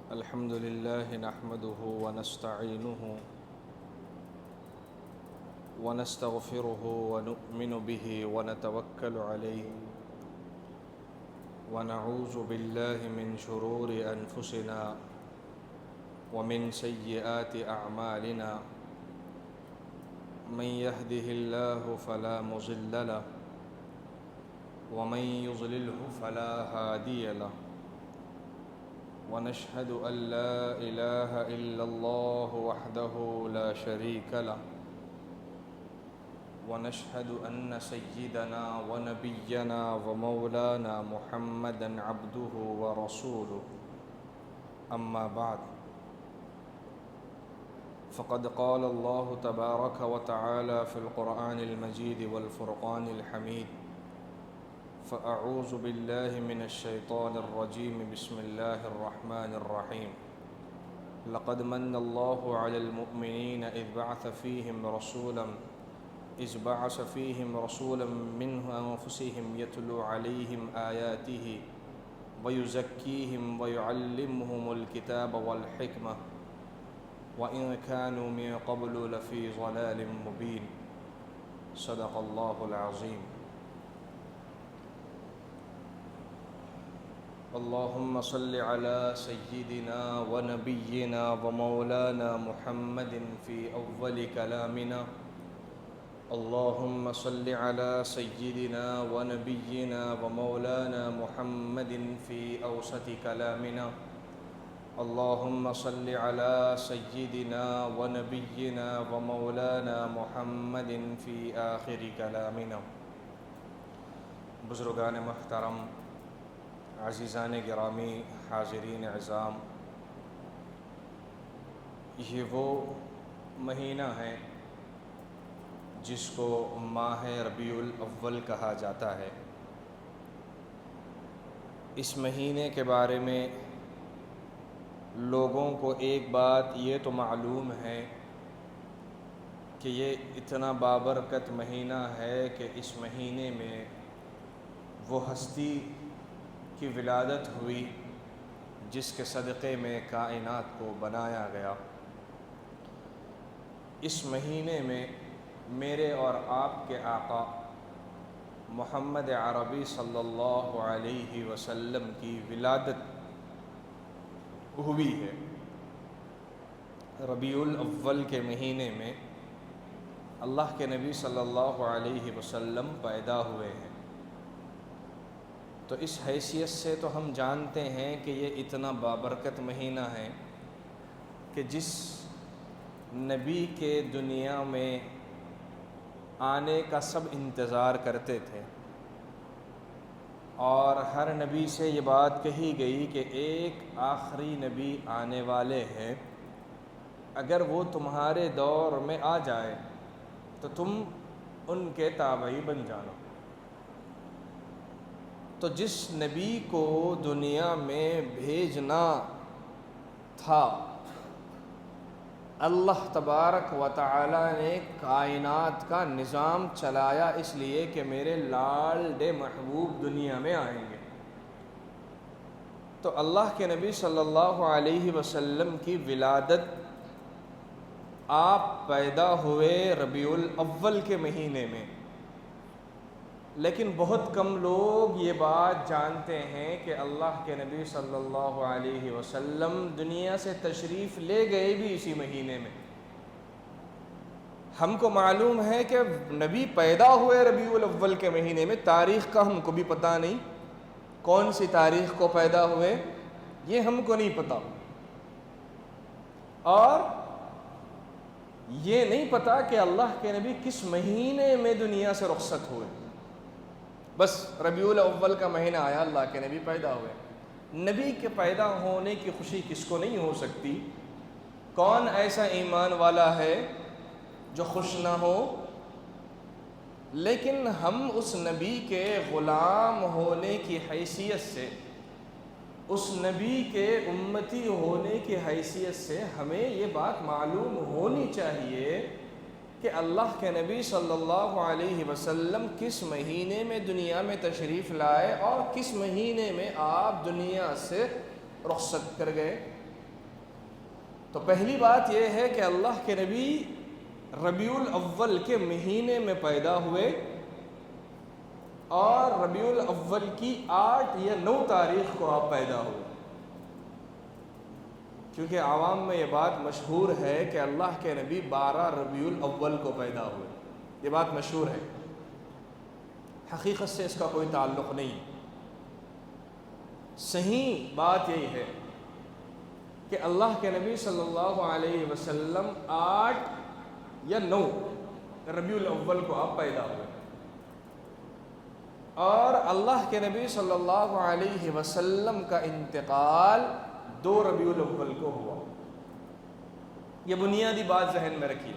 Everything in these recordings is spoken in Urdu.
الحمد لله نحمده ونستعينه ونستغفره ونؤمن به ونتوكل عليه ونعوذ بالله من شرور أنفسنا ومن سيئات أعمالنا من يهده الله فلا مضل له ومن يضلله فلا هادي له ونشهد أن لا إله إلا الله وحده لا شريك له ونشهد أن سيدنا ونبينا ومولانا محمدا عبده ورسوله أما بعد فقد قال الله تبارك وتعالى في القرآن المجيد والفرقان الحميد فأعوذ بالله من الشيطان الرجيم بسم الله الرحمن الرحيم لقد من الله على المؤمنين إذ بعث فيهم رسولا من أنفسهم يتلو عليهم آياته ويزكيهم ويعلمهم الكتاب والحكمة وإن كانوا من قبل لفي ضلال مبين صدق الله العظيم اللهم صل على سيدنا ونبينا ومولانا محمد في أول كلامنا اللهم صل على سيدنا ونبينا ومولانا محمد في أوسط كلامنا اللهم صل على سيدنا ونبينا ومولانا محمد في آخر كلامنا. بزرگان محترم، عزیزان گرامی، حاضرین عظام، یہ وہ مہینہ ہے جس کو ماہ ربیع الاول کہا جاتا ہے. اس مہینے کے بارے میں لوگوں کو ایک بات یہ تو معلوم ہے کہ یہ اتنا بابرکت مہینہ ہے کہ اس مہینے میں وہ ہستی کی ولادت ہوئی جس کے صدقے میں کائنات کو بنایا گیا. اس مہینے میں میرے اور آپ کے آقا محمد عربی صلی اللہ علیہ وسلم کی ولادت ہوئی ہے. ربیع الاول کے مہینے میں اللہ کے نبی صلی اللہ علیہ وسلم پیدا ہوئے ہیں. تو اس حیثیت سے تو ہم جانتے ہیں کہ یہ اتنا بابرکت مہینہ ہے کہ جس نبی کے دنیا میں آنے کا سب انتظار کرتے تھے، اور ہر نبی سے یہ بات کہی گئی کہ ایک آخری نبی آنے والے ہیں، اگر وہ تمہارے دور میں آ جائے تو تم ان کے تابعی بن جانا. تو جس نبی کو دنیا میں بھیجنا تھا، اللہ تبارک و تعالی نے کائنات کا نظام چلایا اس لیے کہ میرے لاڈلے محبوب دنیا میں آئیں گے. تو اللہ کے نبی صلی اللہ علیہ وسلم کی ولادت، آپ پیدا ہوئے ربیع الاول کے مہینے میں. لیکن بہت کم لوگ یہ بات جانتے ہیں کہ اللہ کے نبی صلی اللہ علیہ وسلم دنیا سے تشریف لے گئے بھی اسی مہینے میں. ہم کو معلوم ہے کہ نبی پیدا ہوئے ربیع الاول کے مہینے میں، تاریخ کا ہم کو بھی پتہ نہیں، کون سی تاریخ کو پیدا ہوئے یہ ہم کو نہیں پتہ، اور یہ نہیں پتہ کہ اللہ کے نبی کس مہینے میں دنیا سے رخصت ہوئے. بس ربیع الاول کا مہینہ آیا، اللہ کے نبی پیدا ہوئے. نبی کے پیدا ہونے کی خوشی کس کو نہیں ہو سکتی؟ کون ایسا ایمان والا ہے جو خوش نہ ہو؟ لیکن ہم اس نبی کے غلام ہونے کی حیثیت سے، اس نبی کے امتی ہونے کی حیثیت سے ہمیں یہ بات معلوم ہونی چاہیے کہ اللہ کے نبی صلی اللہ علیہ وسلم کس مہینے میں دنیا میں تشریف لائے اور کس مہینے میں آپ دنیا سے رخصت کر گئے. تو پہلی بات یہ ہے کہ اللہ کے نبی ربیع الاول کے مہینے میں پیدا ہوئے اور ربیع الاول کی 8 یا 9 تاریخ کو آپ پیدا ہوئے، کیونکہ عوام میں یہ بات مشہور ہے کہ اللہ کے نبی 12 ربیع الاول کو پیدا ہوئے، یہ بات مشہور ہے، حقیقت سے اس کا کوئی تعلق نہیں۔ صحیح بات یہی ہے کہ اللہ کے نبی صلی اللہ علیہ وسلم 8 یا 9 ربیع الاول کو آپ پیدا ہوئے، اور اللہ کے نبی صلی اللہ علیہ وسلم کا انتقال 2 ربیع الاول کو ہوا۔ یہ بنیادی بات ذہن میں رکھیے،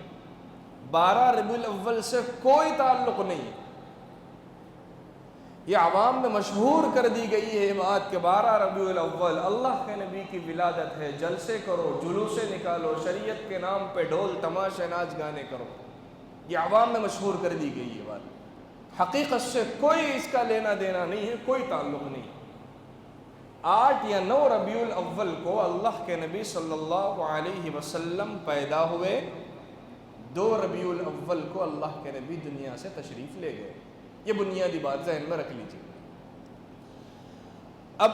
12 ربیع الاول سے کوئی تعلق نہیں ہے۔ یہ عوام میں مشہور کر دی گئی ہے یہ بات کہ 12 ربیع الاول اللہ کے نبی کی ولادت ہے، جلسے کرو، جلوسے نکالو، شریعت کے نام پہ ڈھول تماشے ناچ گانے کرو، یہ عوام میں مشہور کر دی گئی یہ بات، حقیقت سے کوئی اس کا لینا دینا نہیں ہے، کوئی تعلق نہیں۔ 8 یا 9 ربیع الاول کو اللہ کے نبی صلی اللہ علیہ وسلم پیدا ہوئے، 2 ربیع الاول کو اللہ کے نبی دنیا سے تشریف لے گئے، یہ بنیادی بات ذہن میں رکھ لیجیے۔ اب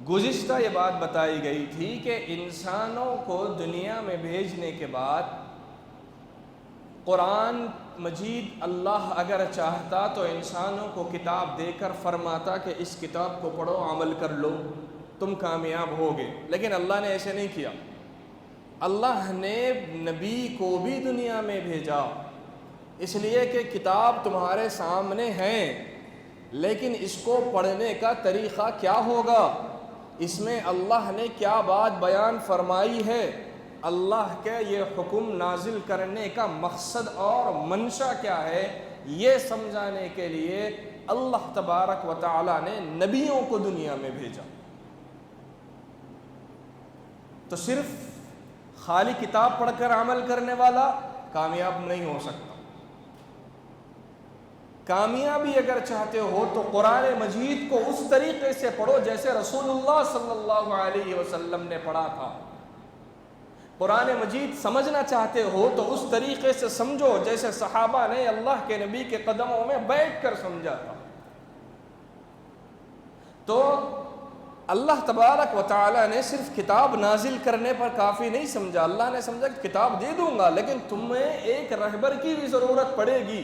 گزشتہ یہ بات بتائی گئی تھی کہ انسانوں کو دنیا میں بھیجنے کے بعد قرآن مجید اللہ اگر چاہتا تو انسانوں کو کتاب دے کر فرماتا کہ اس کتاب کو پڑھو، عمل کر لو، تم کامیاب ہوگے، لیکن اللہ نے ایسے نہیں کیا۔ اللہ نے نبی کو بھی دنیا میں بھیجا اس لیے کہ کتاب تمہارے سامنے ہے، لیکن اس کو پڑھنے کا طریقہ کیا ہوگا، اس میں اللہ نے کیا بات بیان فرمائی ہے، اللہ کے یہ حکم نازل کرنے کا مقصد اور منشا کیا ہے، یہ سمجھانے کے لیے اللہ تبارک و تعالی نے نبیوں کو دنیا میں بھیجا۔ تو صرف خالی کتاب پڑھ کر عمل کرنے والا کامیاب نہیں ہو سکتا۔ کامیابی اگر چاہتے ہو تو قرآن مجید کو اس طریقے سے پڑھو جیسے رسول اللہ صلی اللہ علیہ وسلم نے پڑھا تھا۔ قرآن مجید سمجھنا چاہتے ہو تو اس طریقے سے سمجھو جیسے صحابہ نے اللہ کے نبی کے قدموں میں بیٹھ کر سمجھا تھا۔ تو اللہ تبارک و تعالی نے صرف کتاب نازل کرنے پر کافی نہیں سمجھا، اللہ نے سمجھا کہ کتاب دے دوں گا لیکن تمہیں ایک رہبر کی بھی ضرورت پڑے گی،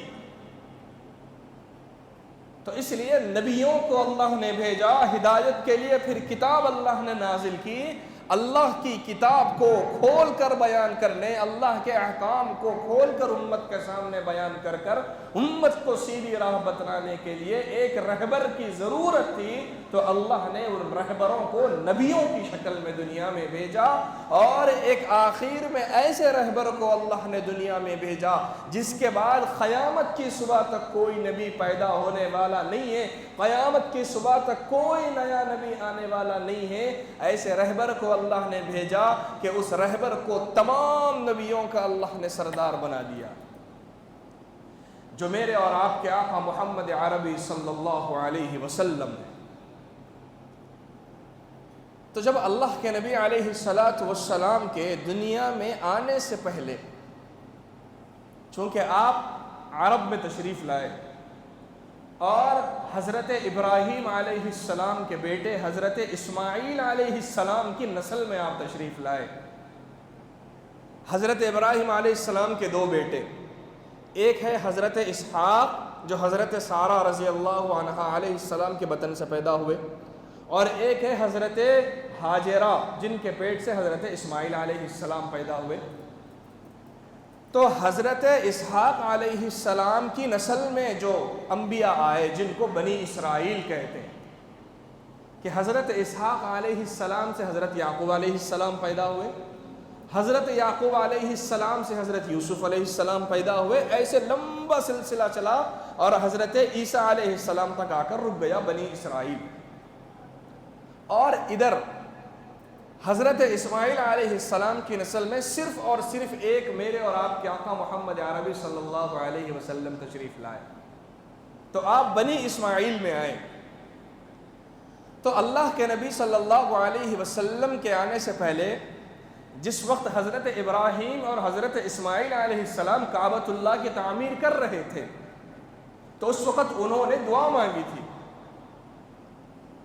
تو اس لیے نبیوں کو اللہ نے بھیجا ہدایت کے لیے، پھر کتاب اللہ نے نازل کی، اللہ کی کتاب کو کھول کر بیان کرنے، اللہ کے احکام کو کھول کر امت کے سامنے بیان کر کر امت کو سیدھی راہ بتلانے کے لیے ایک رہبر کی ضرورت تھی، تو اللہ نے ان رہبروں کو نبیوں کی شکل میں دنیا میں بھیجا، اور ایک آخر میں ایسے رہبر کو اللہ نے دنیا میں بھیجا جس کے بعد قیامت کی صبح تک کوئی نبی پیدا ہونے والا نہیں ہے، قیامت کی صبح تک کوئی نیا نبی آنے والا نہیں ہے۔ ایسے رہبر کو اللہ نے بھیجا کہ اس رہبر کو تمام نبیوں کا اللہ نے سردار بنا دیا، جو میرے اور آپ کے آقا محمد عربی صلی اللہ علیہ وسلم ہے۔ تو جب اللہ کے نبی علیہ السلام کے دنیا میں آنے سے پہلے، چونکہ آپ عرب میں تشریف لائے اور حضرت ابراہیم علیہ السلام کے بیٹے حضرت اسماعیل علیہ السلام کی نسل میں آپ تشریف لائے۔ حضرت ابراہیم علیہ السلام کے 2 بیٹے، ایک ہے حضرت اسحاق جو حضرت سارہ رضی اللہ عنہا علیہ السلام کے بطن سے پیدا ہوئے، اور ایک ہے حضرت ہاجرہ جن کے پیٹ سے حضرت اسماعیل علیہ السلام پیدا ہوئے۔ تو حضرت اسحاق علیہ السلام کی نسل میں جو انبیاء آئے جن کو بنی اسرائیل کہتے ہیں، کہ حضرت اسحاق علیہ السلام سے حضرت یعقوب علیہ السلام پیدا ہوئے، حضرت یعقوب علیہ السلام سے حضرت یوسف علیہ السلام پیدا ہوئے، ایسے لمبا سلسلہ چلا اور حضرت عیسیٰ علیہ السلام تک آ کر رک گیا بنی اسرائیل۔ اور ادھر حضرت اسماعیل علیہ السلام کی نسل میں صرف اور صرف ایک میرے اور آپ کے آقا محمد عربی صلی اللہ علیہ وسلم تشریف لائے، تو آپ بنی اسماعیل میں آئے۔ تو اللہ کے نبی صلی اللہ علیہ وسلم کے آنے سے پہلے جس وقت حضرت ابراہیم اور حضرت اسماعیل علیہ السلام کعبۃ اللہ کی تعمیر کر رہے تھے تو اس وقت انہوں نے دعا مانگی تھی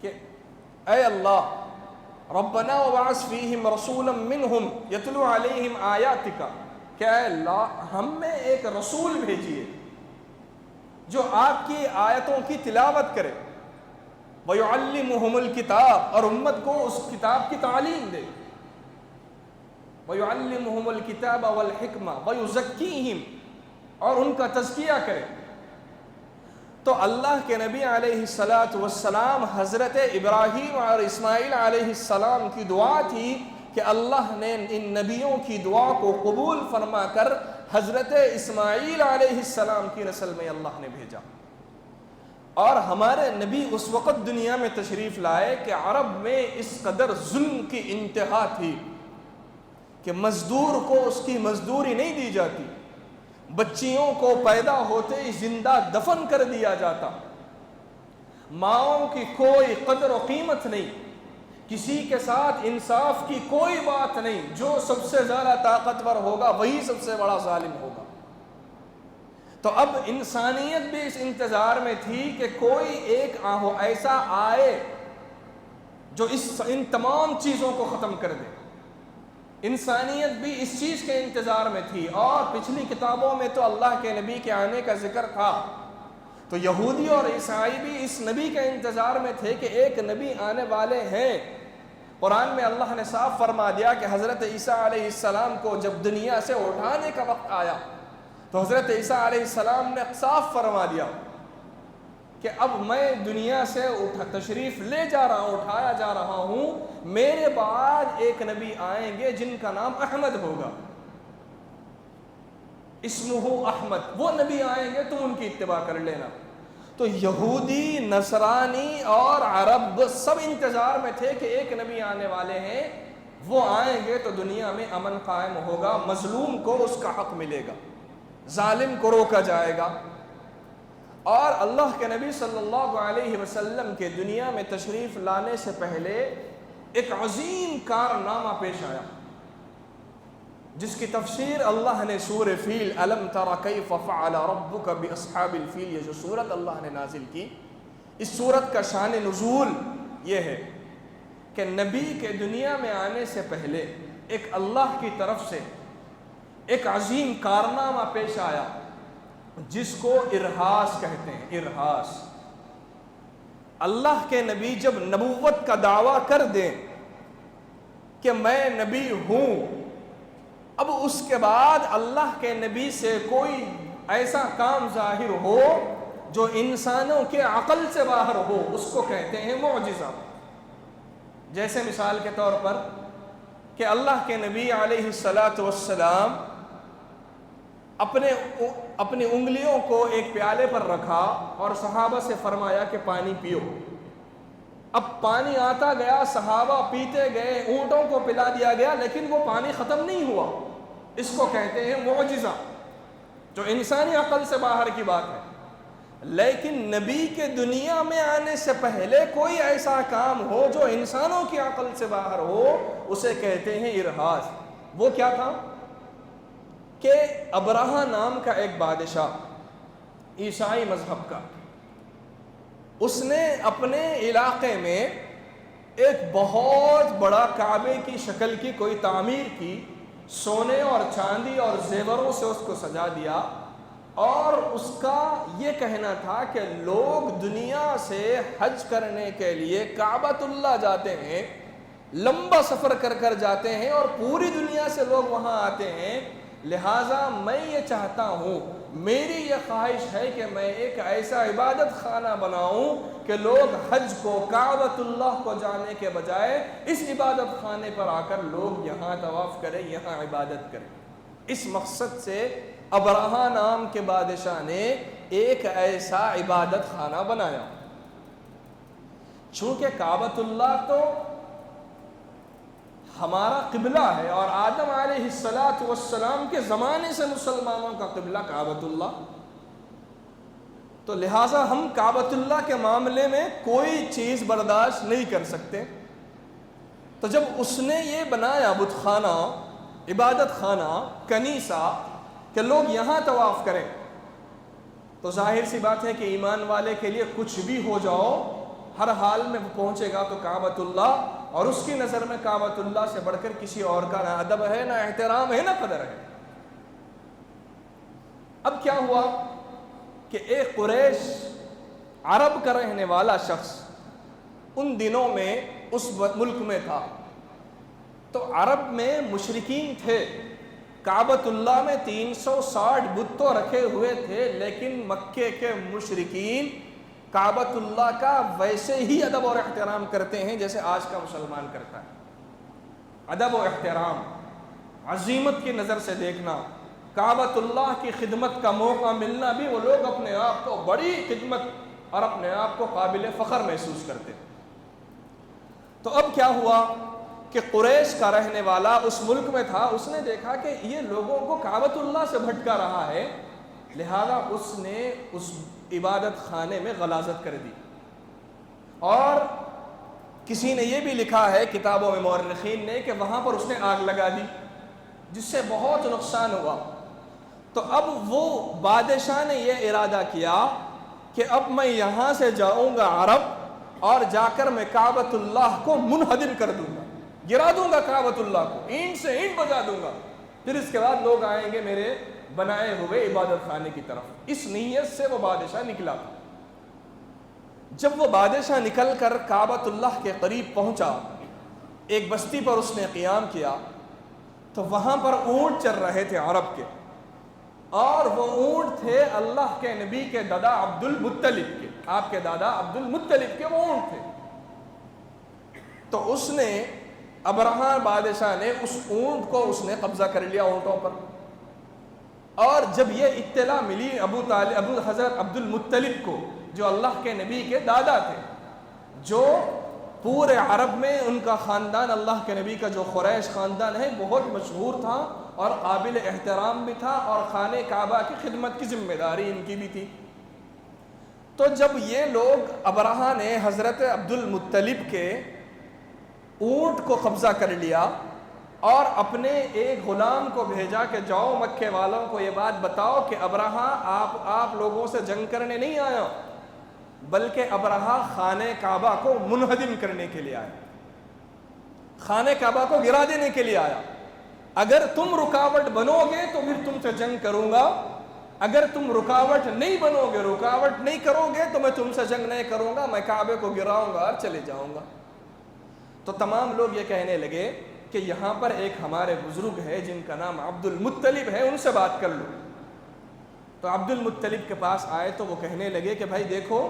کہ اے اللہ ربنا وبعث فیہم رسولا منہم یتلو علیہم آیاتک، کہ اے اللہ ہم میں ایک رسول بھیجیے جو آپ کی آیتوں کی تلاوت کرے، وَيُعَلِّمُهُمُ الْكِتَابَ، اور امت کو اس کتاب کی تعلیم دے، وَيُعَلِّمُهُمُ الْكِتَابَ وَالْحِكْمَةَ وَيُزَكِّيهِمْ، اور ان کا تزکیہ کرے۔ تو اللہ کے نبی علیہ السلام حضرت ابراہیم اور اسماعیل علیہ السلام کی دعا تھی کہ اللہ نے ان نبیوں کی دعا کو قبول فرما کر حضرت اسماعیل علیہ السلام کی نسل میں اللہ نے بھیجا۔ اور ہمارے نبی اس وقت دنیا میں تشریف لائے کہ عرب میں اس قدر ظلم کی انتہا تھی کہ مزدور کو اس کی مزدوری نہیں دی جاتی، بچیوں کو پیدا ہوتے ہی زندہ دفن کر دیا جاتا، ماؤں کی کوئی قدر و قیمت نہیں، کسی کے ساتھ انصاف کی کوئی بات نہیں، جو سب سے زیادہ طاقتور ہوگا وہی سب سے بڑا ظالم ہوگا۔ تو اب انسانیت بھی اس انتظار میں تھی کہ کوئی ایک ایسا آئے جو ان تمام چیزوں کو ختم کر دے۔ انسانیت بھی اس چیز کے انتظار میں تھی، اور پچھلی کتابوں میں تو اللہ کے نبی کے آنے کا ذکر تھا، تو یہودی اور عیسائی بھی اس نبی کے انتظار میں تھے کہ ایک نبی آنے والے ہیں۔ قرآن میں اللہ نے صاف فرما دیا کہ حضرت عیسیٰ علیہ السلام کو جب دنیا سے اٹھانے کا وقت آیا تو حضرت عیسیٰ علیہ السلام نے صاف فرما دیا کہ اب میں دنیا سے تشریف لے جا رہا ہوں، اٹھایا جا رہا ہوں، میرے بعد ایک نبی آئیں گے جن کا نام احمد ہوگا، اسمہ احمد، وہ نبی آئیں گے تم ان کی اتباع کر لینا۔ تو یہودی، نصرانی اور عرب سب انتظار میں تھے کہ ایک نبی آنے والے ہیں، وہ آئیں گے تو دنیا میں امن قائم ہوگا، مظلوم کو اس کا حق ملے گا، ظالم کو روکا جائے گا۔ اور اللہ کے نبی صلی اللہ علیہ وسلم کے دنیا میں تشریف لانے سے پہلے ایک عظیم کارنامہ پیش آیا جس کی تفسیر اللہ نے سورہ فیل، الم تر کیف فعل ربک باصحاب الفیل، یہ جو سورت اللہ نے نازل کی، اس سورت کا شان نزول یہ ہے کہ نبی کے دنیا میں آنے سے پہلے ایک اللہ کی طرف سے ایک عظیم کارنامہ پیش آیا جس کو ارہاس کہتے ہیں۔ ارہاس، اللہ کے نبی جب نبوت کا دعویٰ کر دیں کہ میں نبی ہوں، اب اس کے بعد اللہ کے نبی سے کوئی ایسا کام ظاہر ہو جو انسانوں کے عقل سے باہر ہو، اس کو کہتے ہیں معجزہ۔ جیسے مثال کے طور پر کہ اللہ کے نبی علیہ السلام اپنی انگلیوں کو ایک پیالے پر رکھا اور صحابہ سے فرمایا کہ پانی پیو۔ اب پانی آتا گیا، صحابہ پیتے گئے، اونٹوں کو پلا دیا گیا، لیکن وہ پانی ختم نہیں ہوا۔ اس کو کہتے ہیں معجزہ، جو انسانی عقل سے باہر کی بات ہے۔ لیکن نبی کے دنیا میں آنے سے پہلے کوئی ایسا کام ہو جو انسانوں کی عقل سے باہر ہو، اسے کہتے ہیں ارہاس۔ وہ کیا تھا کہ ابرہہ نام کا ایک بادشاہ، عیسائی مذہب کا، اس نے اپنے علاقے میں ایک بہت بڑا کعبے کی شکل کی کوئی تعمیر کی، سونے اور چاندی اور زیوروں سے اس کو سجا دیا، اور اس کا یہ کہنا تھا کہ لوگ دنیا سے حج کرنے کے لیے کعبۃ اللہ جاتے ہیں، لمبا سفر کر کر جاتے ہیں، اور پوری دنیا سے لوگ وہاں آتے ہیں، لہٰذا میں یہ چاہتا ہوں، میری یہ خواہش ہے کہ میں ایک ایسا عبادت خانہ بناؤں کہ لوگ حج کو، کعبۃ اللہ کو جانے کے بجائے اس عبادت خانے پر آ کر لوگ یہاں طواف کریں، یہاں عبادت کریں۔ اس مقصد سے ابرہہ نام کے بادشاہ نے ایک ایسا عبادت خانہ بنایا۔ چونکہ کعبۃ اللہ تو ہمارا قبلہ ہے، اور آدم علیہ السلام کے زمانے سے مسلمانوں کا قبلہ کعبۃ اللہ، تو لہٰذا ہم کعبۃ اللہ کے معاملے میں کوئی چیز برداشت نہیں کر سکتے۔ تو جب اس نے یہ بنایا بت خانہ، عبادت خانہ، کنیسہ، کہ لوگ یہاں طواف کریں، تو ظاہر سی بات ہے کہ ایمان والے کے لیے کچھ بھی ہو جاؤ ہر حال میں وہ پہنچے گا تو کعبۃ اللہ، اور اس کی نظر میں کعبۃ اللہ سے بڑھ کر کسی اور کا نہ ادب ہے، نہ احترام ہے، نہ قدر ہے۔ اب کیا ہوا کہ ایک قریش عرب کا رہنے والا شخص ان دنوں میں اس ملک میں تھا، تو عرب میں مشرکین تھے، کعبۃ اللہ میں 360 بت تو رکھے ہوئے تھے، لیکن مکے کے مشرکین کعبۃ اللہ کا ویسے ہی ادب اور احترام کرتے ہیں جیسے آج کا مسلمان کرتا ہے۔ ادب و احترام، عظیمت کی نظر سے دیکھنا، کعبۃ اللہ کی خدمت کا موقع ملنا بھی وہ لوگ اپنے آپ کو بڑی خدمت اور اپنے آپ کو قابل فخر محسوس کرتے۔ تو اب کیا ہوا کہ قریش کا رہنے والا اس ملک میں تھا، اس نے دیکھا کہ یہ لوگوں کو کعبۃ اللہ سے بھٹکا رہا ہے، لہذا اس نے اس عبادت خانے میں غلاظت کر دی، اور کسی نے یہ بھی لکھا ہے کتابوں میں مورخین نے کہ وہاں پر اس نے آگ لگا دی، جس سے بہت نقصان ہوا۔ تو اب وہ بادشاہ نے یہ ارادہ کیا کہ اب میں یہاں سے جاؤں گا عرب، اور جا کر میں کعبۃ اللہ کو منہدم کر دوں گا، گرا دوں گا کعبۃ اللہ کو، اینٹ سے اینٹ بجا دوں گا، پھر اس کے بعد لوگ آئیں گے میرے بنائے ہوئے عبادت خانے کی طرف۔ اس نیت سے وہ بادشاہ نکلا تھا۔ جب وہ بادشاہ نکل کر کعبۃ اللہ کے قریب پہنچا، ایک بستی پر اس نے قیام کیا، تو وہاں پر اونٹ چر رہے تھے عرب کے، اور وہ اونٹ تھے اللہ کے نبی کے دادا عبد المطلب کے، آپ کے دادا عبد المطلب کے وہ اونٹ تھے۔ تو اس نے ابرہہ بادشاہ نے اس اونٹ کو اس نے قبضہ کر لیا، اونٹوں پر، اور جب یہ اطلاع ملی ابو حضرت عبد المطلب کو، جو اللہ کے نبی کے دادا تھے، جو پورے عرب میں ان کا خاندان، اللہ کے نبی کا جو قریش خاندان ہے، بہت مشہور تھا اور قابل احترام بھی تھا، اور خانہ کعبہ کی خدمت کی ذمہ داری ان کی بھی تھی۔ تو جب یہ لوگ، ابرہہ نے حضرت عبد المطلب کے اونٹ کو قبضہ کر لیا، اور اپنے ایک غلام کو بھیجا کہ جاؤ مکے والوں کو یہ بات بتاؤ کہ ابرہہ آپ لوگوں سے جنگ کرنے نہیں آیا، بلکہ ابرہہ خانہ کعبہ کو منہدم کرنے کے لیے آیا، خانہ کعبہ کو گرا دینے کے لیے آیا۔ اگر تم رکاوٹ بنو گے تو پھر تم سے جنگ کروں گا، اگر تم رکاوٹ نہیں بنو گے، رکاوٹ نہیں کرو گے تو میں تم سے جنگ نہیں کروں گا، میں کعبے کو گراؤں گا اور چلے جاؤں گا۔ تو تمام لوگ یہ کہنے لگے کہ یہاں پر ایک ہمارے بزرگ ہے جن کا نام عبد المطلب ہے، ان سے بات کر لو۔ تو عبد المطلب کے پاس آئے تو وہ کہنے لگے کہ بھائی دیکھو،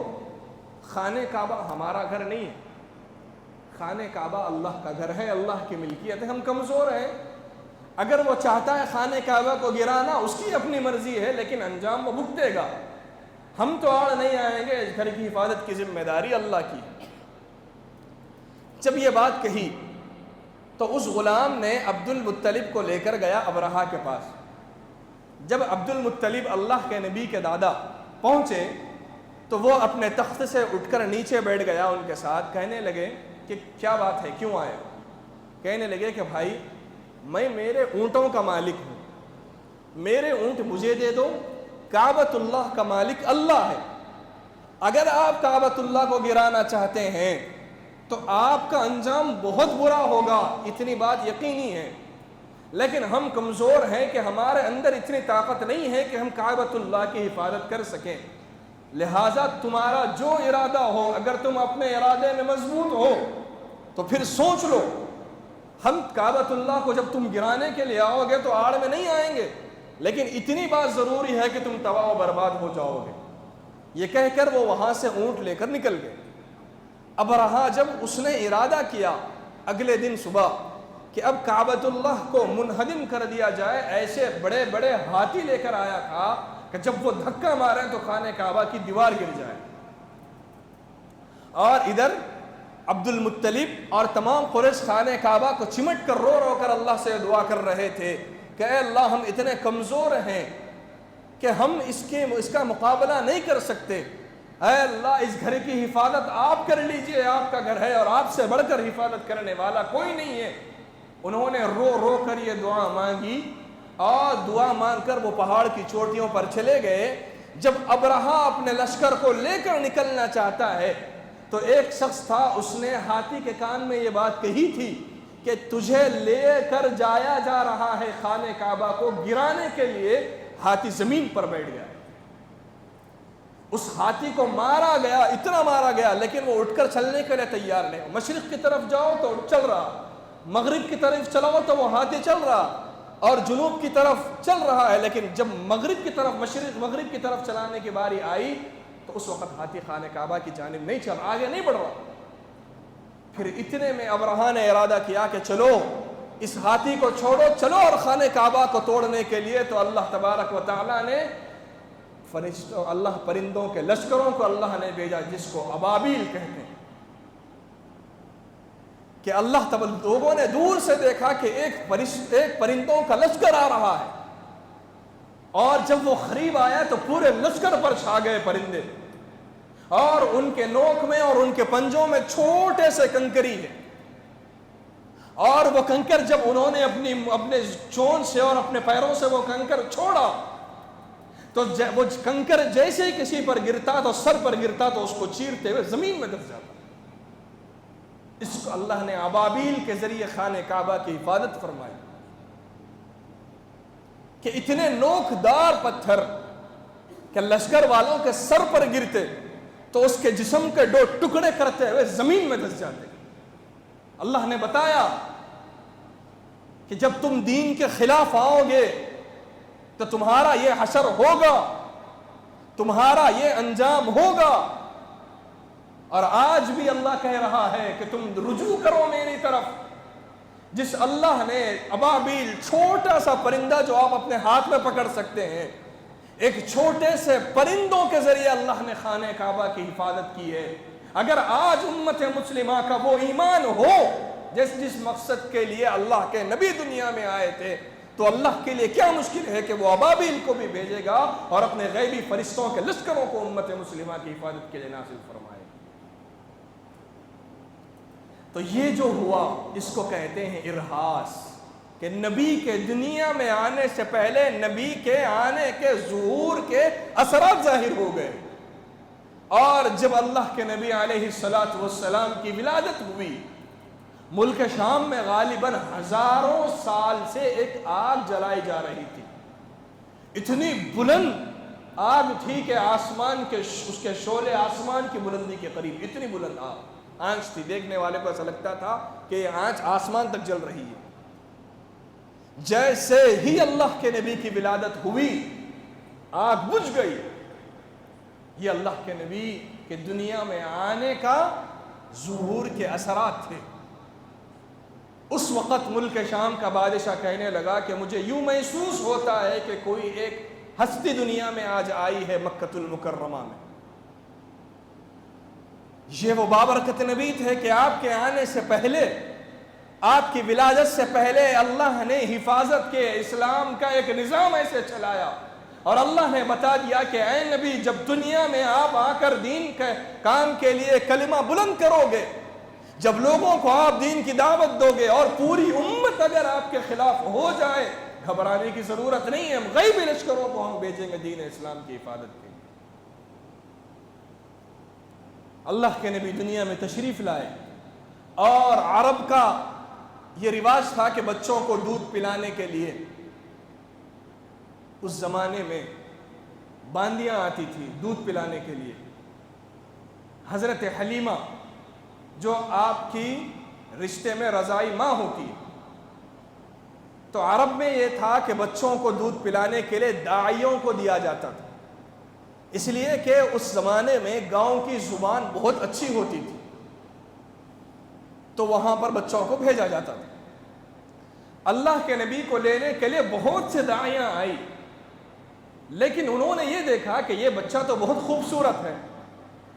خانہ کعبہ ہمارا گھر نہیں ہے، خانہ کعبہ اللہ کا گھر ہے، اللہ کی ملکیت ہے، ہم کمزور ہیں، اگر وہ چاہتا ہے خانہ کعبہ کو گرانا اس کی اپنی مرضی ہے، لیکن انجام وہ بھگتے گا، ہم تو آڑ نہیں آئیں گے، اس گھر کی حفاظت کی ذمہ داری اللہ کی۔ جب یہ بات کہی تو اس غلام نے عبد المطلب کو لے کر گیا ابرہہ کے پاس۔ جب عبد المطلب اللہ کے نبی کے دادا پہنچے تو وہ اپنے تخت سے اٹھ کر نیچے بیٹھ گیا ان کے ساتھ، کہنے لگے کہ کیا بات ہے، کیوں آئے؟ کہنے لگے کہ بھائی میں میرے اونٹوں کا مالک ہوں، میرے اونٹ مجھے دے دو، کعبۃ اللہ کا مالک اللہ ہے، اگر آپ کعبۃ اللہ کو گرانا چاہتے ہیں تو آپ کا انجام بہت برا ہوگا، اتنی بات یقینی ہے، لیکن ہم کمزور ہیں کہ ہمارے اندر اتنی طاقت نہیں ہے کہ ہم کعبۃ اللہ کی حفاظت کر سکیں، لہٰذا تمہارا جو ارادہ ہو، اگر تم اپنے ارادے میں مضبوط ہو تو پھر سوچ لو، ہم کعبۃ اللہ کو جب تم گرانے کے لیے آؤ گے تو آڑ میں نہیں آئیں گے، لیکن اتنی بات ضروری ہے کہ تم تباہ و برباد ہو جاؤ گے۔ یہ کہہ کر وہ وہاں سے اونٹ لے کر نکل گئے۔ ابرہہ جب اس نے ارادہ کیا اگلے دن صبح کہ اب کعبۃ اللہ کو منہدم کر دیا جائے، ایسے بڑے بڑے ہاتھی لے کر آیا تھا کہ جب وہ دھکا مارے تو خانہ کعبہ کی دیوار گر جائے، اور ادھر عبد المطلب اور تمام قریش خانہ کعبہ کو چمٹ کر رو رو کر اللہ سے دعا کر رہے تھے کہ اے اللہ ہم اتنے کمزور ہیں کہ ہم اس کا مقابلہ نہیں کر سکتے، اے اللہ اس گھر کی حفاظت آپ کر لیجئے، آپ کا گھر ہے اور آپ سے بڑھ کر حفاظت کرنے والا کوئی نہیں ہے۔ انہوں نے رو رو کر یہ دعا مانگی اور دعا مانگ کر وہ پہاڑ کی چوٹیوں پر چلے گئے۔ جب ابرہہ اپنے لشکر کو لے کر نکلنا چاہتا ہے تو ایک شخص تھا، اس نے ہاتھی کے کان میں یہ بات کہی تھی کہ تجھے لے کر جایا جا رہا ہے خانہ کعبہ کو گرانے کے لیے۔ ہاتھی زمین پر بیٹھ گیا، اس ہاتھی کو مارا گیا، اتنا مارا گیا لیکن وہ اٹھ کر چلنے کے لیے تیار نہیں۔ مشرق کی طرف جاؤ تو چل رہا، مغرب کی طرف چلاؤ تو وہ ہاتھی چل رہا، اور جنوب کی طرف چل رہا ہے، لیکن جب مغرب کی طرف، مشرق مغرب کی طرف چلانے کی باری آئی تو اس وقت ہاتھی خانہ کعبہ کی جانب نہیں چل، آگے نہیں بڑھ رہا۔ پھر اتنے میں ابرہہ نے ارادہ کیا کہ چلو اس ہاتھی کو چھوڑو، چلو اور خانہ کعبہ کو توڑنے کے لیے۔ تو اللہ تبارک و تعالیٰ نے فرشتوں، اللہ پرندوں کے لشکروں کو اللہ نے بھیجا، جس کو ابابیل کہتے ہیں، کہ اللہ تعالیٰ لوگوں نے دور سے دیکھا کہ ایک پرندوں کا لشکر آ رہا ہے، اور جب وہ قریب آیا تو پورے لشکر پر چھا گئے پرندے، اور ان کے نوک میں اور ان کے پنجوں میں چھوٹے سے کنکری ہے، اور وہ کنکر جب انہوں نے اپنے چون سے اور اپنے پیروں سے وہ کنکر چھوڑا تو وہ کنکر جیسے ہی کسی پر گرتا تو سر پر گرتا تو اس کو چیرتے ہوئے زمین میں دب جاتا۔ اس کو اللہ نے ابابیل کے ذریعے خانہ کعبہ کی حفاظت فرمائی کہ اتنے نوکدار پتھر کہ لشکر والوں کے سر پر گرتے تو اس کے جسم کے دو ٹکڑے کرتے ہوئے زمین میں دس جاتے۔ اللہ نے بتایا کہ جب تم دین کے خلاف آؤ گے تو تمہارا یہ حشر ہوگا، تمہارا یہ انجام ہوگا۔ اور آج بھی اللہ کہہ رہا ہے کہ تم رجوع کرو میری طرف۔ جس اللہ نے ابابیل، چھوٹا سا پرندہ جو آپ اپنے ہاتھ میں پکڑ سکتے ہیں، ایک چھوٹے سے پرندوں کے ذریعے اللہ نے خانہ کعبہ کی حفاظت کی ہے۔ اگر آج امت مسلمہ کا وہ ایمان ہو جس مقصد کے لیے اللہ کے نبی دنیا میں آئے تھے، تو اللہ کے لیے کیا مشکل ہے کہ وہ ابابیل کو بھی بھیجے گا اور اپنے غیبی فرشتوں کے لشکروں کو امت مسلمہ کی حفاظت کے لیے نازل فرمائے۔ تو یہ جو ہوا اس کو کہتے ہیں ارہاس، کہ نبی کے دنیا میں آنے سے پہلے نبی کے آنے کے ظہور کے اثرات ظاہر ہو گئے، اور جب اللہ کے نبی علیہ السلام کی ولادت ہوئی، ملک شام میں غالباً ہزاروں سال سے ایک آگ جلائی جا رہی تھی، اتنی بلند آگ تھی کہ آسمان کے اس کے شعلے آسمان کی بلندی کے قریب، اتنی بلند آنچ تھی، دیکھنے والے کو ایسا لگتا تھا کہ یہ آنچ آسمان تک جل رہی ہے۔ جیسے ہی اللہ کے نبی کی ولادت ہوئی آگ بجھ گئی۔ یہ اللہ کے نبی کے دنیا میں آنے کا ظہور کے اثرات تھے۔ اس وقت ملک شام کا بادشاہ کہنے لگا کہ مجھے یوں محسوس ہوتا ہے کہ کوئی ایک ہستی دنیا میں آج آئی ہے مکہ المکرمہ میں۔ یہ وہ بابرکت نبی تھے کہ آپ کے آنے سے پہلے، آپ کی ولادت سے پہلے اللہ نے حفاظت کے اسلام کا ایک نظام ایسے چلایا، اور اللہ نے بتا دیا کہ اے نبی جب دنیا میں آپ آ کر دین کے کام کے لیے کلمہ بلند کرو گے، جب لوگوں کو آپ دین کی دعوت دو گے اور پوری امت اگر آپ کے خلاف ہو جائے، گھبرانے کی ضرورت نہیں ہے، ہم غیبی لشکروں کو ہم بھیجیں گے دین اسلام کی حفاظت کے لیے۔ اللہ کے نبی دنیا میں تشریف لائے، اور عرب کا یہ رواج تھا کہ بچوں کو دودھ پلانے کے لیے اس زمانے میں باندیاں آتی تھی دودھ پلانے کے لیے۔ حضرت حلیمہ جو آپ کی رشتے میں رضائی ماں ہوتی ہے، تو عرب میں یہ تھا کہ بچوں کو دودھ پلانے کے لیے داعیوں کو دیا جاتا تھا، اس لیے کہ اس زمانے میں گاؤں کی زبان بہت اچھی ہوتی تھی، تو وہاں پر بچوں کو بھیجا جاتا تھا۔ اللہ کے نبی کو لینے کے لیے بہت سے داعیاں آئی، لیکن انہوں نے یہ دیکھا کہ یہ بچہ تو بہت خوبصورت ہے،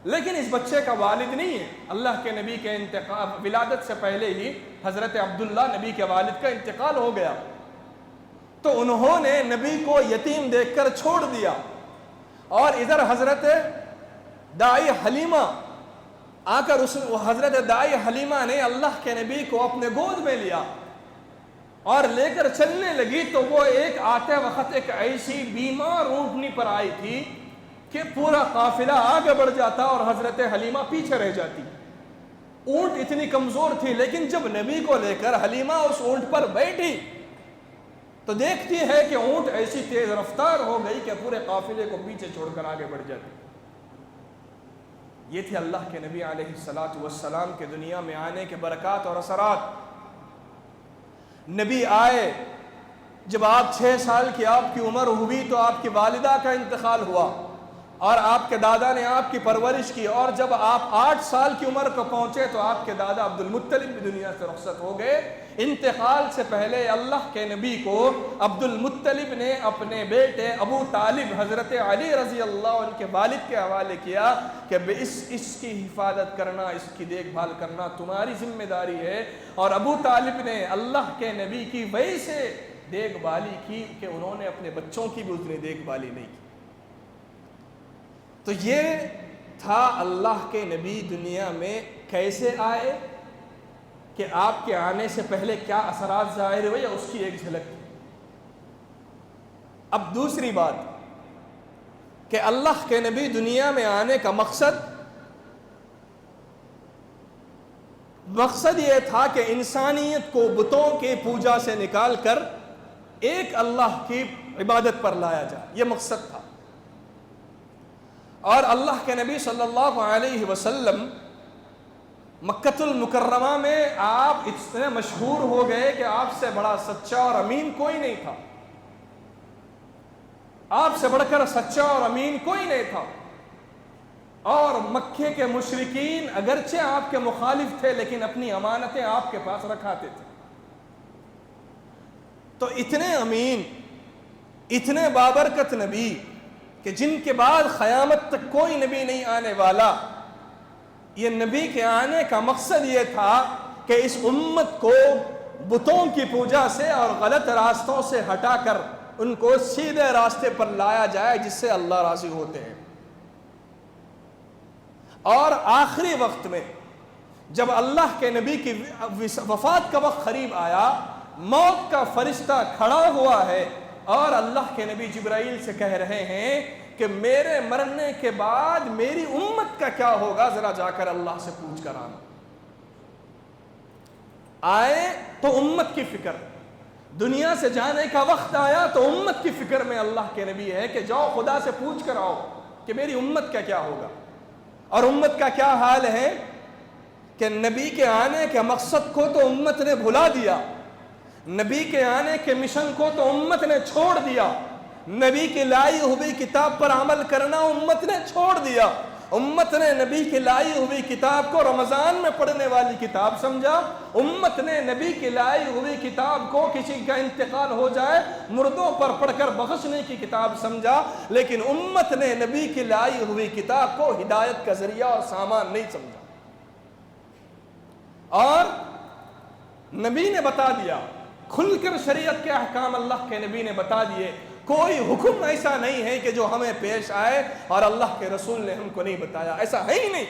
لیکن اس بچے کا والد نہیں ہے۔ اللہ کے نبی کے انتقال ولادت سے پہلے ہی حضرت عبداللہ نبی کے والد کا انتقال ہو گیا، تو انہوں نے نبی کو یتیم دیکھ کر چھوڑ دیا، اور ادھر حضرت دائی حلیمہ آ کر حضرت دائی حلیمہ نے اللہ کے نبی کو اپنے گود میں لیا اور لے کر چلنے لگی، تو وہ ایک آتے وقت ایک ایسی بیمار اونٹنی پر آئی تھی کہ پورا قافلہ آگے بڑھ جاتا اور حضرت حلیمہ پیچھے رہ جاتی۔ اونٹ اتنی کمزور تھی، لیکن جب نبی کو لے کر حلیمہ اس اونٹ پر بیٹھی تو دیکھتی ہے کہ اونٹ ایسی تیز رفتار ہو گئی کہ پورے قافلے کو پیچھے چھوڑ کر آگے بڑھ جاتی۔ یہ تھی اللہ کے نبی علیہ السلام کے دنیا میں آنے کے برکات اور اثرات۔ نبی آئے، جب آپ 6 سال کی آپ کی عمر ہوئی تو آپ کی والدہ کا انتقال ہوا اور آپ کے دادا نے آپ کی پرورش کی، اور جب آپ 8 سال کی عمر کو پہنچے تو آپ کے دادا عبد المطلب بھی دنیا سے رخصت ہو گئے۔ انتقال سے پہلے اللہ کے نبی کو عبد المطلب نے اپنے بیٹے ابو طالب حضرت علی رضی اللہ عنہ کے والد کے حوالے کیا کہ اس کی حفاظت کرنا، اس کی دیکھ بھال کرنا تمہاری ذمہ داری ہے، اور ابو طالب نے اللہ کے نبی کی ویسے دیکھ بھالی کی کہ انہوں نے اپنے بچوں کی بھی اتنی دیکھ بھالی نہیں کی۔ تو یہ تھا اللہ کے نبی دنیا میں کیسے آئے، کہ آپ کے آنے سے پہلے کیا اثرات ظاہر ہوئے، یا اس کی ایک جھلک تھی۔ اب دوسری بات کہ اللہ کے نبی دنیا میں آنے کا مقصد یہ تھا کہ انسانیت کو بتوں کی پوجا سے نکال کر ایک اللہ کی عبادت پر لایا جائے، یہ مقصد تھا۔ اور اللہ کے نبی صلی اللہ علیہ وسلم مکہ المکرمہ میں آپ اتنے مشہور ہو گئے کہ آپ سے بڑا سچا اور امین کوئی نہیں تھا، آپ سے بڑھ کر سچا اور امین کوئی نہیں تھا، اور مکے کے مشرکین اگرچہ آپ کے مخالف تھے لیکن اپنی امانتیں آپ کے پاس رکھاتے تھے۔ تو اتنے امین، اتنے بابرکت نبی کہ جن کے بعد قیامت تک کوئی نبی نہیں آنے والا، یہ نبی کے آنے کا مقصد یہ تھا کہ اس امت کو بتوں کی پوجا سے اور غلط راستوں سے ہٹا کر ان کو سیدھے راستے پر لایا جائے جس سے اللہ راضی ہوتے ہیں۔ اور آخری وقت میں جب اللہ کے نبی کی وفات کا وقت قریب آیا، موت کا فرشتہ کھڑا ہوا ہے اور اللہ کے نبی جبرائیل سے کہہ رہے ہیں کہ میرے مرنے کے بعد میری امت کا کیا ہوگا، ذرا جا کر اللہ سے پوچھ کر آنا۔ آئے تو امت کی فکر، دنیا سے جانے کا وقت آیا تو امت کی فکر میں اللہ کے نبی ہے کہ جاؤ خدا سے پوچھ کر آؤ کہ میری امت کا کیا ہوگا۔ اور امت کا کیا حال ہے کہ نبی کے آنے کے مقصد کو تو امت نے بھلا دیا، نبی کے آنے کے مشن کو تو امت نے چھوڑ دیا، نبی کی لائی ہوئی کتاب پر عمل کرنا امت نے چھوڑ دیا۔ امت نے نبی کی لائی ہوئی کتاب کو رمضان میں پڑھنے والی کتاب سمجھا، امت نے نبی کی لائی ہوئی کتاب کو کسی کا انتقال ہو جائے مردوں پر پڑھ کر بخشنے کی کتاب سمجھا، لیکن امت نے نبی کی لائی ہوئی کتاب کو ہدایت کا ذریعہ اور سامان نہیں سمجھا۔ اور نبی نے بتا دیا، کھل کر شریعت کے احکام اللہ کے نبی نے بتا دیے، کوئی حکم ایسا نہیں ہے کہ جو ہمیں پیش آئے اور اللہ کے رسول نے ہم کو نہیں بتایا، ایسا ہے ہی نہیں۔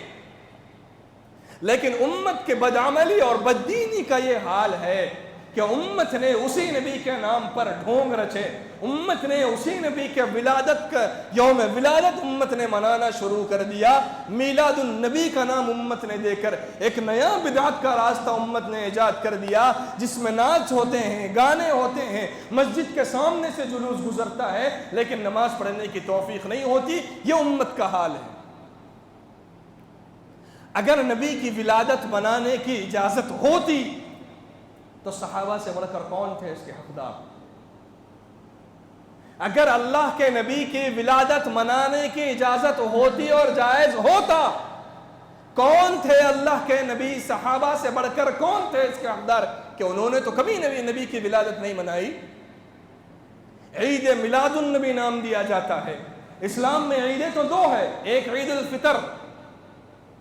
لیکن امت کے بدعملی اور بددینی کا یہ حال ہے کہ امت نے اسی نبی کے نام پر ڈھونگ رچے، امت نے اسی نبی کے ولادت کا یوم ولادت امت نے منانا شروع کر دیا، میلاد النبی کا نام امت نے دے کر ایک نیا بدعت کا راستہ امت نے ایجاد کر دیا، جس میں ناچ ہوتے ہیں، گانے ہوتے ہیں، مسجد کے سامنے سے جلوس گزرتا ہے لیکن نماز پڑھنے کی توفیق نہیں ہوتی۔ یہ امت کا حال ہے۔ اگر نبی کی ولادت منانے کی اجازت ہوتی تو صحابہ سے بڑھ کر کون تھے اس کے حقدار؟ اگر اللہ کے نبی کی ولادت منانے کی اجازت ہوتی اور جائز ہوتا، کون تھے اللہ کے نبی؟ صحابہ سے بڑھ کر کون تھے اس کے حقدار کہ انہوں نے تو کبھی نبی کی ولادت نہیں منائی۔ عید میلاد النبی نام دیا جاتا ہے۔ اسلام میں عیدیں تو دو ہے، ایک عید الفطر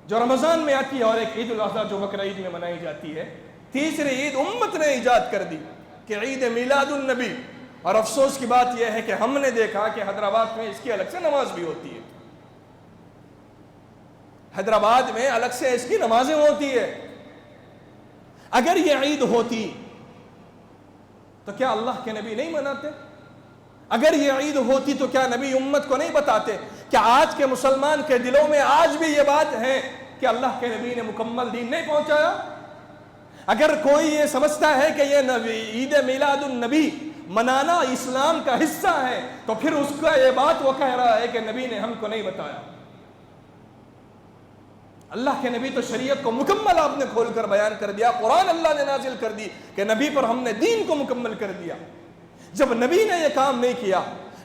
جو رمضان میں آتی ہے اور ایک عید الاضحیٰ جو بقر عید میں منائی جاتی ہے۔ تیسری عید امت نے ایجاد کر دی کہ عید میلاد النبی، اور افسوس کی بات یہ ہے کہ ہم نے دیکھا کہ حیدرآباد میں اس کی الگ سے نماز بھی ہوتی ہے۔ حیدرآباد میں الگ سے اس کی نمازیں ہوتی ہے. اگر یہ عید ہوتی تو کیا اللہ کے نبی نہیں مناتے؟ اگر یہ عید ہوتی تو کیا نبی امت کو نہیں بتاتے؟ کیا آج کے مسلمان کے دلوں میں آج بھی یہ بات ہے کہ اللہ کے نبی نے مکمل دین نہیں پہنچایا؟ اگر کوئی یہ سمجھتا ہے کہ یہ عید میلاد النبی منانا اسلام کا حصہ ہے تو پھر اس کا یہ بات وہ کہہ رہا ہے کہ نبی نے ہم کو نہیں بتایا. اللہ کے نبی تو شریعت کو مکمل آپ نے کھول کر بیان کر دیا. قرآن اللہ نے نازل کر دی کہ نبی پر ہم نے دین کو مکمل کر دیا. جب نبی نے یہ کام نہیں کیا,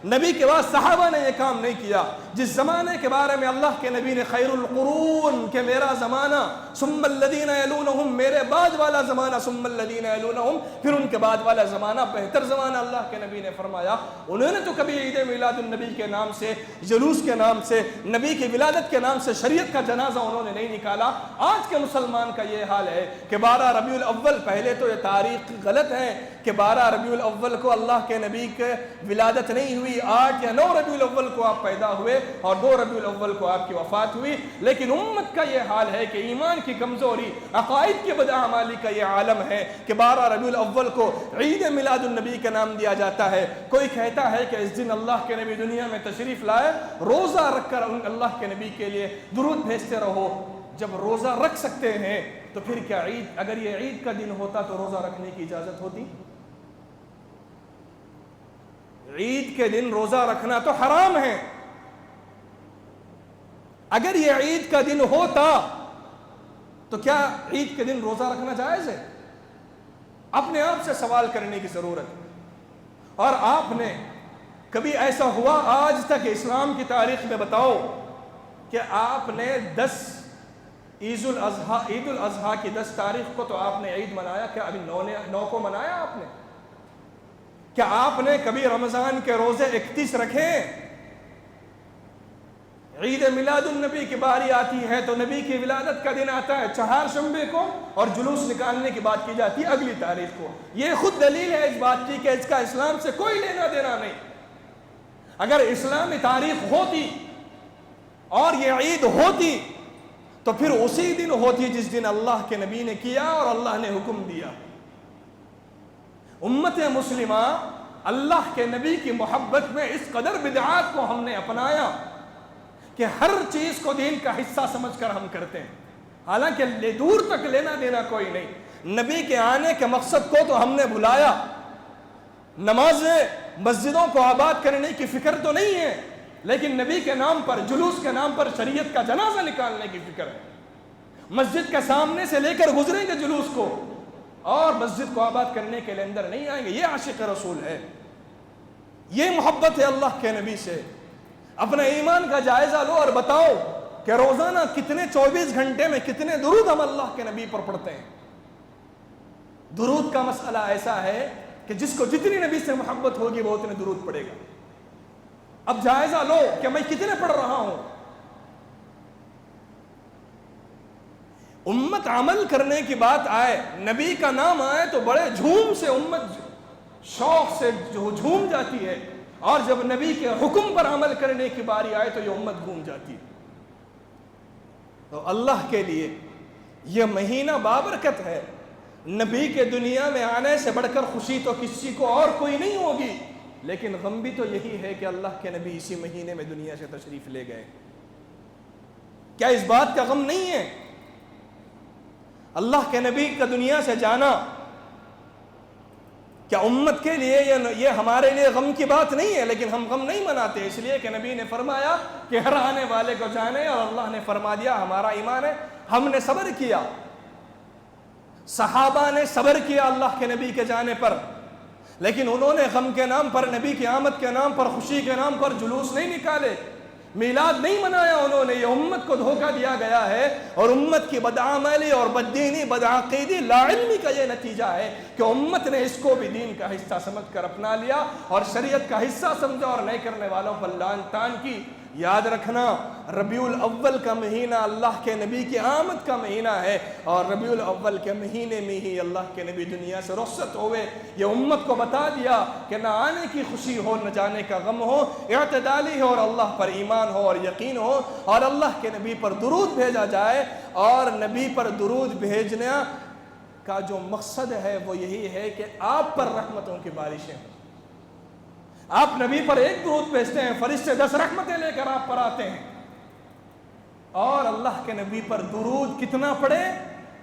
نبی کے بعد صحابہ نے یہ کام نہیں کیا, جس زمانے کے بارے میں اللہ کے نبی نے خیر القرون کہ میرا زمانہ ثم الذین یلونہم, میرے بعد والا زمانہ ثم الذین یلونہم, پھر ان کے بعد والا زمانہ بہتر زمانہ اللہ کے نبی نے فرمایا. انہوں نے تو کبھی عید میلاد النبی کے نام سے, جلوس کے نام سے, نبی کی ولادت کے نام سے شریعت کا جنازہ انہوں نے نہیں نکالا. آج کے مسلمان کا یہ حال ہے کہ 12 ربیع الاول, پہلے تو یہ تاریخ غلط ہے کہ 12 ربیع الاول کو اللہ کے نبی کے ولادت نہیں ہوئی, 8 یا 9 ربیع الاول کو آپ پیدا ہوئے اور 2 ربیع الاول کو آپ کی وفات ہوئی. لیکن امت کا یہ حال ہے کہ ایمان کی کمزوری, عقائد کی بدعمالی کا یہ عالم ہے کہ 12 ربیع الاول کو عید میلاد النبی کا نام دیا جاتا ہے. کوئی کہتا ہے کہ اس دن اللہ کے نبی دنیا میں تشریف لائے, روزہ رکھ کر اللہ کے نبی کے لیے درود بھیجتے رہو. جب روزہ رکھ سکتے ہیں تو پھر کیا عید, اگر یہ عید کا دن ہوتا تو روزہ رکھنے کی اجازت ہوتی؟ عید کے دن روزہ رکھنا تو حرام ہے. اگر یہ عید کا دن ہوتا تو کیا عید کے دن روزہ رکھنا جائز ہے؟ اپنے آپ سے سوال کرنے کی ضرورت ہے. اور آپ نے کبھی ایسا ہوا آج تک اسلام کی تاریخ میں بتاؤ کہ آپ نے 10 عید الاضحیٰ کی 10 تاریخ کو تو آپ نے عید منایا؟ کیا ابھی 9 کو منایا آپ نے؟ کیا آپ نے کبھی رمضان کے روزے 31 رکھے؟ عید میلاد النبی کی باری آتی ہے تو نبی کی ولادت کا دن آتا ہے چہارشنبے کو اور جلوس نکالنے کی بات کی جاتی ہے اگلی تاریخ کو. یہ خود دلیل ہے اس بات کی کہ اس کا اسلام سے کوئی لینا دینا نہیں. اگر اسلامی تاریخ ہوتی اور یہ عید ہوتی تو پھر اسی دن ہوتی جس دن اللہ کے نبی نے کیا اور اللہ نے حکم دیا. امت مسلمہ اللہ کے نبی کی محبت میں اس قدر بدعات کو ہم نے اپنایا کہ ہر چیز کو دین کا حصہ سمجھ کر ہم کرتے ہیں, حالانکہ دور تک لینا دینا کوئی نہیں. نبی کے آنے کے مقصد کو تو ہم نے بھلایا. نمازیں مسجدوں کو آباد کرنے کی فکر تو نہیں ہے, لیکن نبی کے نام پر, جلوس کے نام پر شریعت کا جنازہ نکالنے کی فکر ہے. مسجد کے سامنے سے لے کر گزریں گے جلوس کو اور مسجد کو آباد کرنے کے لیے اندر نہیں آئیں گے. یہ عاشق رسول ہے, یہ محبت ہے اللہ کے نبی سے. اپنے ایمان کا جائزہ لو اور بتاؤ کہ روزانہ کتنے 24 گھنٹے میں کتنے درود ہم اللہ کے نبی پر پڑھتے ہیں. درود کا مسئلہ ایسا ہے کہ جس کو جتنی نبی سے محبت ہوگی وہ اتنے درود پڑھے گا. اب جائزہ لو کہ میں کتنے پڑھ رہا ہوں. امت عمل کرنے کی بات آئے, نبی کا نام آئے تو بڑے جھوم سے امت شوق سے جھوم جاتی ہے, اور جب نبی کے حکم پر عمل کرنے کی باری آئے تو یہ امت گھوم جاتی ہے. تو اللہ کے لیے یہ مہینہ بابرکت ہے. نبی کے دنیا میں آنے سے بڑھ کر خوشی تو کسی کو اور کوئی نہیں ہوگی, لیکن غم بھی تو یہی ہے کہ اللہ کے نبی اسی مہینے میں دنیا سے تشریف لے گئے. کیا اس بات کا غم نہیں ہے؟ اللہ کے نبی کا دنیا سے جانا کیا امت کے لیے یہ ہمارے لیے غم کی بات نہیں ہے؟ لیکن ہم غم نہیں مناتے, اس لیے کہ نبی نے فرمایا کہ ہر آنے والے کو جانے, اور اللہ نے فرما دیا ہمارا ایمان ہے. ہم نے صبر کیا, صحابہ نے صبر کیا اللہ کے نبی کے جانے پر, لیکن انہوں نے غم کے نام پر, نبی کی آمد کے نام پر, خوشی کے نام پر جلوس نہیں نکالے, میلاد نہیں منایا انہوں نے. یہ امت کو دھوکہ دیا گیا ہے, اور امت کی بدعملی اور بددینی, بدعقیدی, لاعلمی کا یہ نتیجہ ہے کہ امت نے اس کو بھی دین کا حصہ سمجھ کر اپنا لیا اور شریعت کا حصہ سمجھا, اور نہیں کرنے والوں پر لعن تان کی. یاد رکھنا ربیع الاول کا مہینہ اللہ کے نبی کی آمد کا مہینہ ہے، اور ربیع الاول کے مہینے میں ہی اللہ کے نبی دنیا سے رخصت ہوئے۔ یہ امت کو بتا دیا کہ نہ آنے کی خوشی ہو نہ جانے کا غم ہو، اعتدالی ہو اور اللہ پر ایمان ہو اور یقین ہو، اور اللہ کے نبی پر درود بھیجا جائے۔ اور نبی پر درود بھیجنا کا جو مقصد ہے وہ یہی ہے کہ آپ پر رحمتوں کی بارشیں ہوں۔ آپ نبی پر ایک درود بھیجتے ہیں، فرشتے 10 رحمتیں لے کر آپ پر آتے ہیں، اور اللہ کے نبی پر درود کتنا پڑے،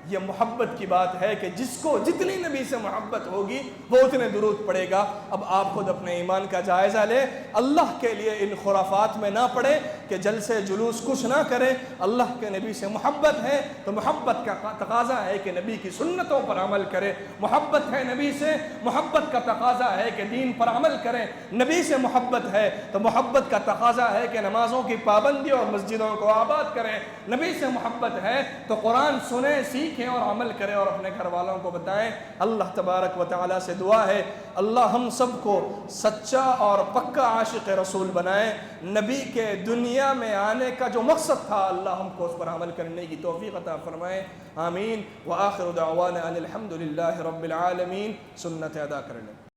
یہ محبت کی بات ہے کہ جس کو جتنی نبی سے محبت ہوگی وہ اتنے درود پڑے گا۔ اب آپ خود اپنے ایمان کا جائزہ لیں، اللہ کے لیے ان خرافات میں نہ پڑے کہ جلسے جلوس کچھ نہ کرے۔ اللہ کے نبی سے محبت ہے تو محبت کا تقاضا ہے کہ نبی کی سنتوں پر عمل کرے، محبت ہے نبی سے، محبت کا تقاضا ہے کہ دین پر عمل کریں، نبی سے محبت ہے تو محبت کا تقاضا ہے کہ نمازوں کی پابندی اور مسجدوں کو آباد کریں، نبی سے محبت ہے تو قرآن سنیں، سیکھیں اور عمل کریں اور اپنے گھر والوں کو بتائیں۔ اللہ تبارک و تعالیٰ سے دعا ہے اللہ ہم سب کو سچا اور پکا عاشق رسول بنائے، نبی کے دنیا میں آنے کا جو مقصد تھا اللہ ہم کو اس پر عمل کرنے کی توفیق عطا فرمائے، آمین۔ وآخر دعوانا ان الحمد للہ رب العالمین۔ سنت ادا کر لیں۔